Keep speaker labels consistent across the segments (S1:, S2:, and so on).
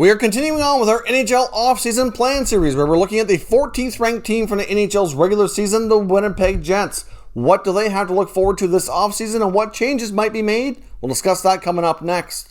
S1: We are continuing on with our NHL offseason plan series where we're looking at the 14th ranked team from the NHL's regular season, the Winnipeg Jets. What do they have to look forward to this offseason and what changes might be made? We'll discuss that coming up next.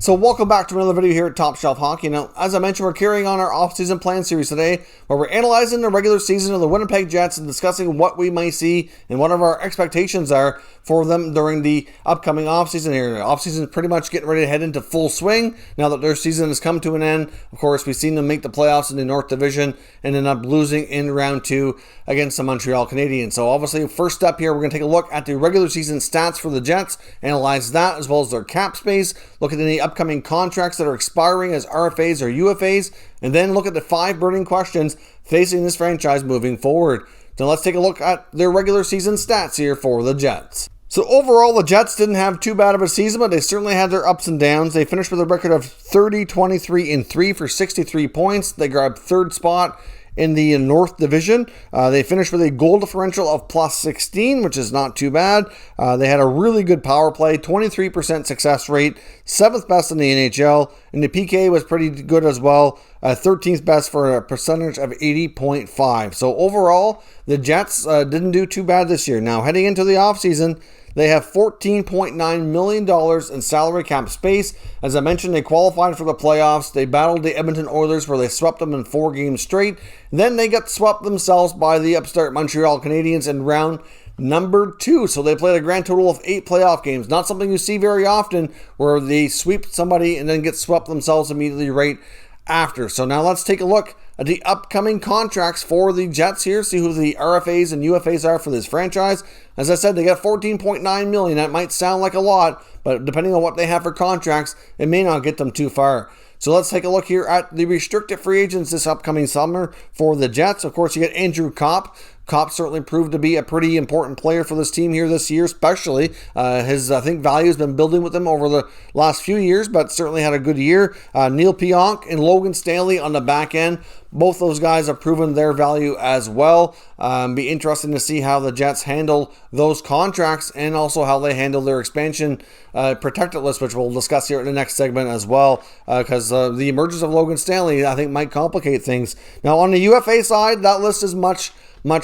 S1: So welcome back to another video here at Top Shelf Hockey. Now, as I mentioned, we're carrying on our off-season plan series today, where we're analyzing the regular season of the Winnipeg Jets and discussing what we might see and what our expectations are for them during the upcoming off-season here. The off-season is pretty much getting ready to head into full swing now that their season has come to an end. Of course, we've seen them make the playoffs in the North Division and end up losing in round 2 against the Montreal Canadiens. So obviously, first step here, we're going to take a look at the regular season stats for the Jets, analyze that as well as their cap space, look at any upcoming contracts that are expiring as RFAs or UFAs, and then look at the 5 burning questions facing this franchise moving forward. Now let's take a look at their regular season stats here for the Jets. So overall, the Jets didn't have too bad of a season, but they certainly had their ups and downs. They finished with a record of 30-23-3 for 63 points. They grabbed third spot in the North Division. They finished with a goal differential of plus 16, which is not too bad. They had a really good power play, 23% success rate, 7th best in the NHL, and the PK was pretty good as well, 13th best for a percentage of 80.5. So overall, the Jets didn't do too bad this year. Now, heading into the offseason, they have $14.9 million in salary cap space. As I mentioned, they qualified for the playoffs. They battled the Edmonton Oilers where they swept them in 4 games straight. Then they got swept themselves by the upstart Montreal Canadiens in round number 2. So they played a grand total of 8 playoff games. Not something you see very often where they sweep somebody and then get swept themselves immediately right after. So now let's take a look at the upcoming contracts for the Jets here, see who the RFAs and UFAs are for this franchise. As I said, they got $14.9 million. That might sound like a lot, but depending on what they have for contracts, it may not get them too far. So let's take a look here at the restricted free agents this upcoming summer for the Jets. Of course, you get Andrew Kopp. Kopp certainly proved to be a pretty important player for this team here this year, especially. His, I think, value has been building with him over the last few years, but certainly had a good year. Neil Pionk and Logan Stanley on the back end. Both those guys have proven their value as well. Be interesting to see how the Jets handle those contracts and also how they handle their expansion protected list, which we'll discuss here in the next segment as well, because the emergence of Logan Stanley, I think, might complicate things. Now, on the UFA side, that list is much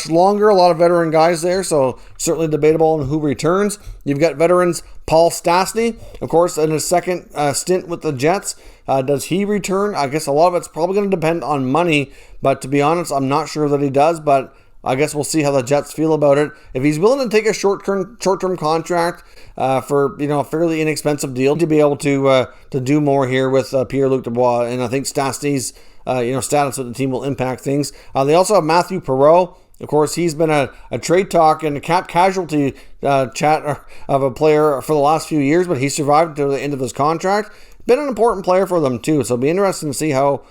S1: longer. A lot of veteran guys there, so certainly debatable on who returns. You've got veterans Paul Stastny, of course, in his second stint with the Jets. Does he return? I guess a lot of it's probably going to depend on money, but to be honest, I'm not sure that he does, but I guess we'll see how the Jets feel about it. If he's willing to take a short-term contract for a fairly inexpensive deal to be able to do more here with Pierre-Luc Dubois, and I think Stastny's status with the team will impact things. They also have Matthew Perreault. Of course, he's been a trade talk and a cap casualty chat of a player for the last few years, but he survived to the end of his contract. Been an important player for them, too, so it'll be interesting to see how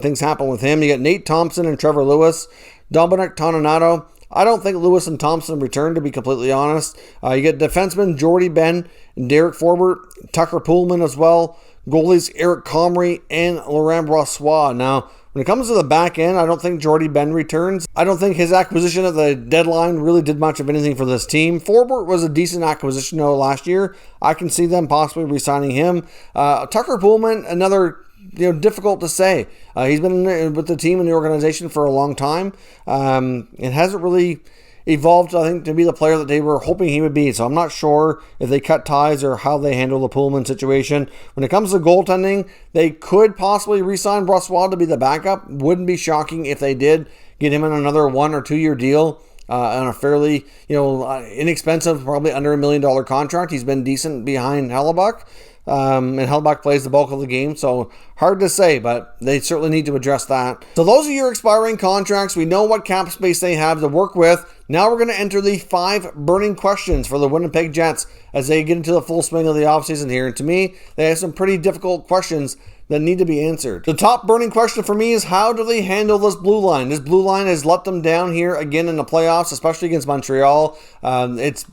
S1: things happen with him. You got Nate Thompson and Trevor Lewis, Dominic Toninato. I don't think Lewis and Thompson return, to be completely honest. You get defenseman Jordy Ben and Derek Forbort, Tucker Poolman as well, goalies Eric Comrie and Laurent Brossoit. Now, when it comes to the back end, I don't think Jordy Ben returns. I don't think his acquisition at the deadline really did much of anything for this team. Forbort was a decent acquisition though last year. I can see them possibly re-signing him. Tucker Poolman, another difficult to say. He's been with the team and the organization for a long time. It hasn't really evolved, I think, to be the player that they were hoping he would be. So I'm not sure if they cut ties or how they handle the Pullman situation. When it comes to goaltending, they could possibly re-sign Brossoit to be the backup. Wouldn't be shocking if they did get him in another 1 or 2 year deal on a fairly, inexpensive, probably under $1 million contract. He's been decent behind Hellebuck. And Hellebuck plays the bulk of the game, so hard to say, but they certainly need to address that. So those are your expiring contracts. We know what cap space they have to work with. Now we're going to enter the 5 burning questions for the Winnipeg Jets as they get into the full swing of the offseason here. And to me, they have some pretty difficult questions that need to be answered. The top burning question for me is, how do they handle this blue line? This blue line has let them down here again in the playoffs, especially against Montreal. It's,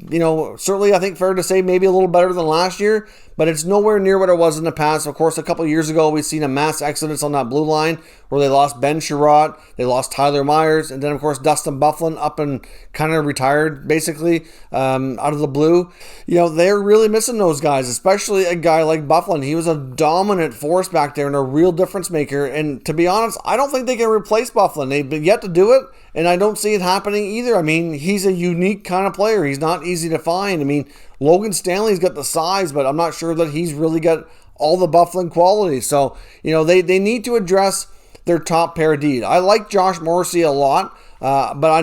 S1: certainly I think fair to say maybe a little better than last year, but it's nowhere near what it was in the past. Of course, a couple of years ago, we've seen a mass exodus on that blue line where they lost Ben Sherratt, they lost Tyler Myers, and then, of course, Dustin Byfuglien up and kind of retired, basically, out of the blue. They're really missing those guys, especially a guy like Byfuglien. He was a dominant force back there and a real difference maker, and to be honest, I don't think they can replace Byfuglien. They've yet to do it, and I don't see it happening either. I mean, he's a unique kind of player. He's not easy to find. I mean, Logan Stanley's got the size, but I'm not sure that he's really got all the Byfuglien qualities. So, they need to address their top pair D. I like Josh Morrissey a lot, but I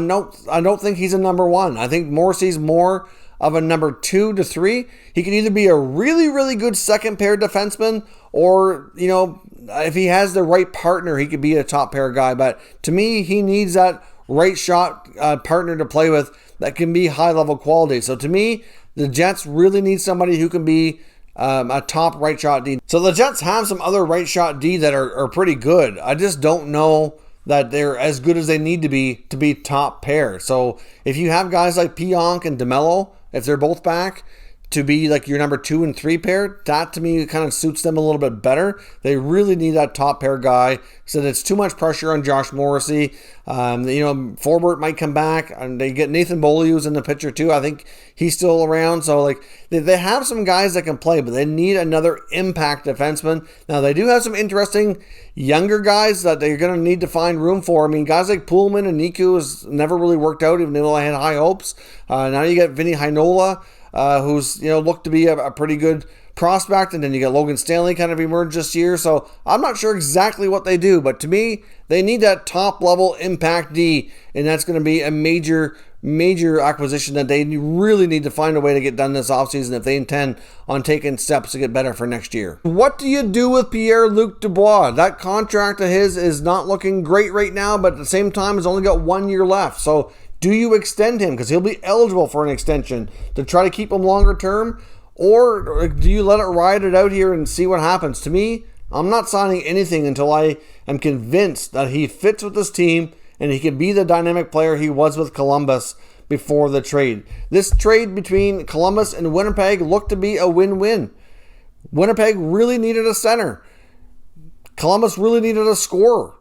S1: don't think he's a number one. I think Morrissey's more of a number 2 to 3. He can either be a really, really good second pair defenseman, or, if he has the right partner, he could be a top pair guy. But to me, he needs that right shot partner to play with that can be high level quality. So to me, the Jets really need somebody who can be a top right shot D. So the Jets have some other right shot D that are pretty good. I just don't know that they're as good as they need to be top pair. So if you have guys like Pionk and DeMello, if they're both back, to be like your number 2 and 3 pair, that to me kind of suits them a little bit better. They really need that top pair guy, so that it's too much pressure on Josh Morrissey. Forbort might come back, and they get Nathan Beaulieu's in the picture too. I think he's still around. So like they have some guys that can play, but they need another impact defenseman. Now they do have some interesting younger guys that they're going to need to find room for. I mean, guys like Pullman and Niku has never really worked out, even though I had high hopes. Now you get Vinny Heinola, who's looked to be a pretty good prospect, and then you get Logan Stanley kind of emerged this year. So I'm not sure exactly what they do, but to me, they need that top level impact D, and that's going to be a major acquisition that they really need to find a way to get done this offseason if they intend on taking steps to get better for next year. What do you do with Pierre-Luc Dubois? That contract of his is not looking great right now, but at the same time, he's only got 1 year left. So do you extend him, because he'll be eligible for an extension, to try to keep him longer term? Or do you let it ride it out here and see what happens? To me, I'm not signing anything until I am convinced that he fits with this team and he can be the dynamic player he was with Columbus before the trade. This trade between Columbus and Winnipeg looked to be a win-win. Winnipeg really needed a center. Columbus really needed a scorer.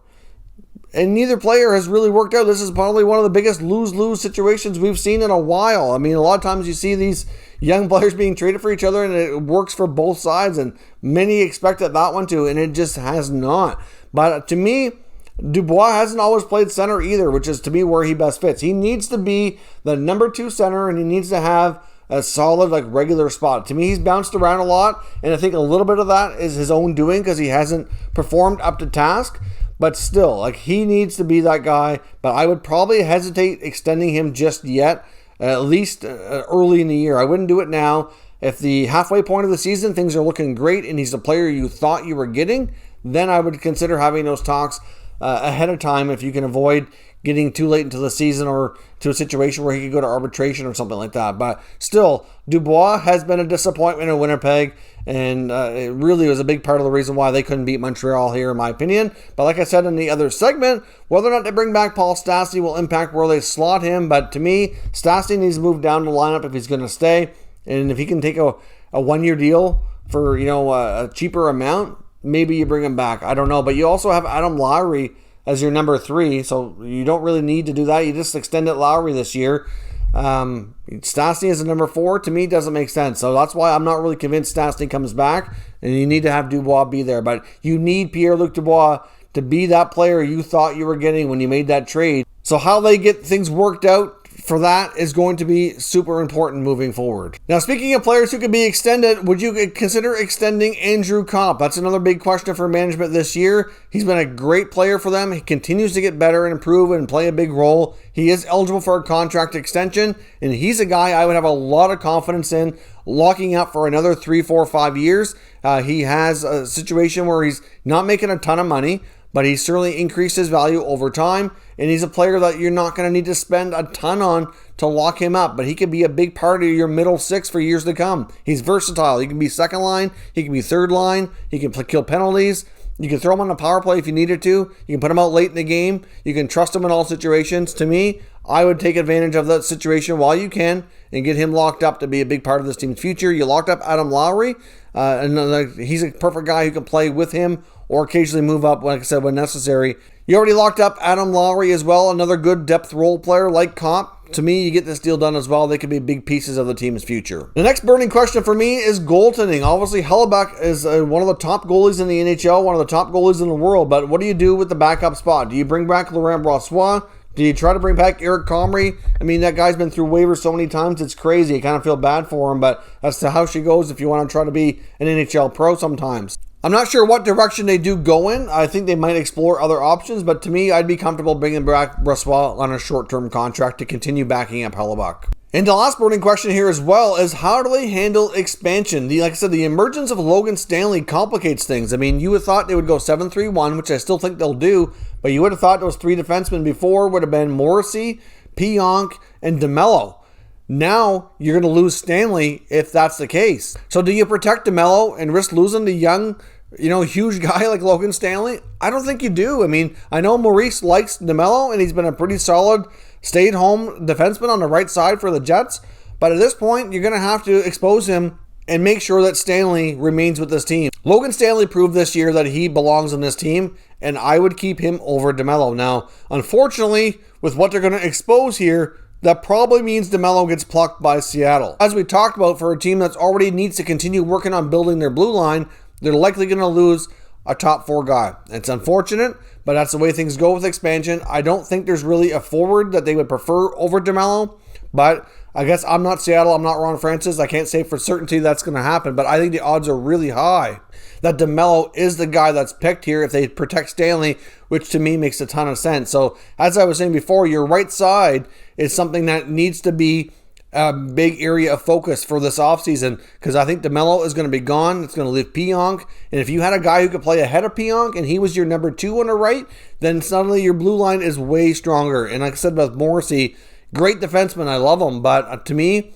S1: And neither player has really worked out. This is probably one of the biggest lose-lose situations we've seen in a while. I mean, a lot of times you see these young players being traded for each other and it works for both sides, and many expected that one to, and it just has not. But to me, Dubois hasn't always played center either, which is to me where he best fits. He needs to be the number 2 center, and he needs to have a solid regular spot. To me, he's bounced around a lot, and I think a little bit of that is his own doing because he hasn't performed up to task. But still, he needs to be that guy. But I would probably hesitate extending him just yet, at least early in the year. I wouldn't do it now. If the halfway point of the season, things are looking great and he's the player you thought you were getting, then I would consider having those talks ahead of time if you can avoid getting too late into the season or to a situation where he could go to arbitration or something like that. But still, Dubois has been a disappointment in Winnipeg, and it really was a big part of the reason why they couldn't beat Montreal here, in my opinion. But like I said in the other segment, whether or not they bring back Paul Stastny will impact where they slot him. But to me, Stastny needs to move down the lineup if he's going to stay. And if he can take a 1 year deal for a cheaper amount, maybe you bring him back. I don't know. But you also have Adam Lowry as your number 3, so you don't really need to do that. You just extended Lowry this year. Stastny as a number 4 to me doesn't make sense. So that's why I'm not really convinced Stastny comes back, and you need to have Dubois be there. But you need Pierre-Luc Dubois to be that player you thought you were getting when you made that trade. So how they get things worked out for that is going to be super important moving forward. Now, speaking of players who could be extended, would you consider extending Andrew Copp? That's another big question for management this year. He's been a great player for them. He continues to get better and improve and play a big role. He is eligible for a contract extension, and he's a guy I would have a lot of confidence in locking up for another 3, 4, 5 years. He has a situation where he's not making a ton of money, but he certainly increased his value over time, and he's a player that you're not going to need to spend a ton on to lock him up, but he could be a big part of your middle 6 for years to come. He's versatile. He can be second line, he can be third line, he can kill penalties. You can throw him on the power play if you needed to. You can put him out late in the game. You can trust him in all situations. To me, I would take advantage of that situation while you can and get him locked up to be a big part of this team's future. You locked up Adam Lowry, and he's a perfect guy who can play with him or occasionally move up, like I said, when necessary. You already locked up Adam Lowry as well, another good depth role player like Comp. To me, you get this deal done as well. They could be big pieces of the team's future. The next burning question for me is goaltending. Obviously, Hellebuck is one of the top goalies in the NHL, one of the top goalies in the world. But what do you do with the backup spot? Do you bring back Laurent Brossoit? Do you try to bring back Eric Comrie? I mean, that guy's been through waivers so many times, it's crazy. You kind of feel bad for him, but that's how she goes if you want to try to be an NHL pro sometimes. I'm not sure what direction they do go in. I think they might explore other options, but to me, I'd be comfortable bringing back Brossoit on a short-term contract to continue backing up Hellebuck. And the last burning question here as well is how do they handle expansion? Like I said, the emergence of Logan Stanley complicates things. I mean, you would have thought they would go 7-3-1, which I still think they'll do, but you would have thought those three defensemen before would have been Morrissey, Pionk, and DeMello. Now you're going to lose Stanley if that's the case. So do you protect DeMello and risk losing the young, huge guy like Logan Stanley? I don't think you do. I mean, I know Maurice likes DeMello and he's been a pretty solid stay-at-home defenseman on the right side for the Jets. But at this point, you're going to have to expose him and make sure that Stanley remains with this team. Logan Stanley proved this year that he belongs on this team, and I would keep him over DeMello. Now, unfortunately, with what they're going to expose here, that probably means DeMello gets plucked by Seattle. As we talked about, for a team that's already needs to continue working on building their blue line, they're likely going to lose a top four guy. It's unfortunate, but that's the way things go with expansion. I don't think there's really a forward that they would prefer over DeMello, but I guess I'm not Seattle, I'm not Ron Francis. I can't say for certainty that's going to happen, but I think the odds are really high that DeMello is the guy that's picked here if they protect Stanley, which to me makes a ton of sense. So as I was saying before, your right side is something that needs to be a big area of focus for this offseason because I think DeMello is going to be gone. It's going to leave Pionk. And if you had a guy who could play ahead of Pionk and he was your number two on the right, then suddenly your blue line is way stronger. And like I said with Morrissey, great defenseman. I love him. But to me,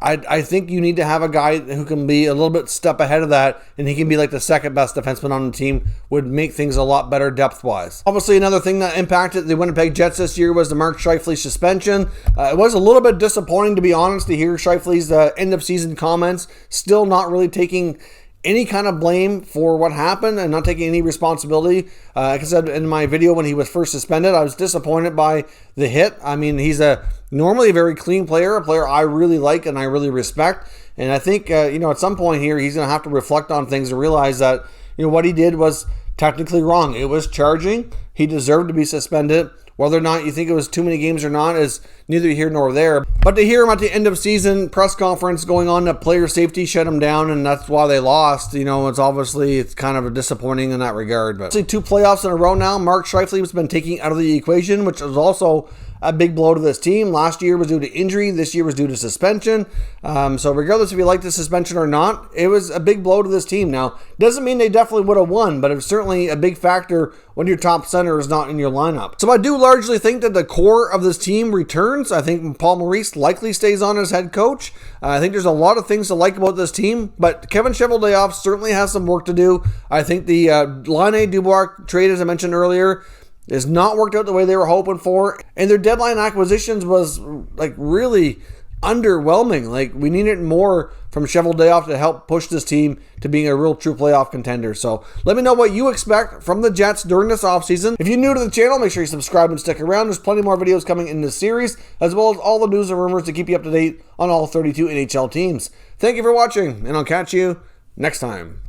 S1: I think you need to have a guy who can be a little bit step ahead of that, and he can be like the second best defenseman on the team, would make things a lot better depth-wise. Obviously, another thing that impacted the Winnipeg Jets this year was the Mark Scheifele suspension. It was a little bit disappointing, to be honest, to hear Scheifele's end-of-season comments, still not really taking any kind of blame for what happened and not taking any responsibility. Like I said in my video when he was first suspended, I was disappointed by the hit. I mean, he's normally a very clean player, a player I really like and I really respect. And I think, at some point here, he's going to have to reflect on things and realize that, what he did was technically wrong. It was charging. He deserved to be suspended. Whether or not you think it was too many games or not is neither here nor there. But to hear him at the end of season press conference going on that player safety shut him down and that's why they lost, it's kind of disappointing in that regard. But 2 playoffs in a row now, Mark Scheifele has been taken out of the equation, which is also a big blow to this team. Last year was due to injury. This year was due to suspension. So regardless if you like the suspension or not, it was a big blow to this team. Now, doesn't mean they definitely would have won, but it's certainly a big factor when your top center is not in your lineup. So I do largely think that the core of this team returns. I think Paul Maurice likely stays on as head coach. I think there's a lot of things to like about this team, but Kevin Cheveldayoff certainly has some work to do. I think the Laine Dubois trade, as I mentioned earlier, has not worked out the way they were hoping for, and their deadline acquisitions was really underwhelming. We needed more from Cheveldayoff to help push this team to being a real true playoff contender. So let me know what you expect from the Jets during this offseason. If you're new to the channel, make sure you subscribe and stick around. There's plenty more videos coming in this series, as well as all the news and rumors to keep you up to date on all 32 NHL teams. Thank you for watching, and I'll catch you next time.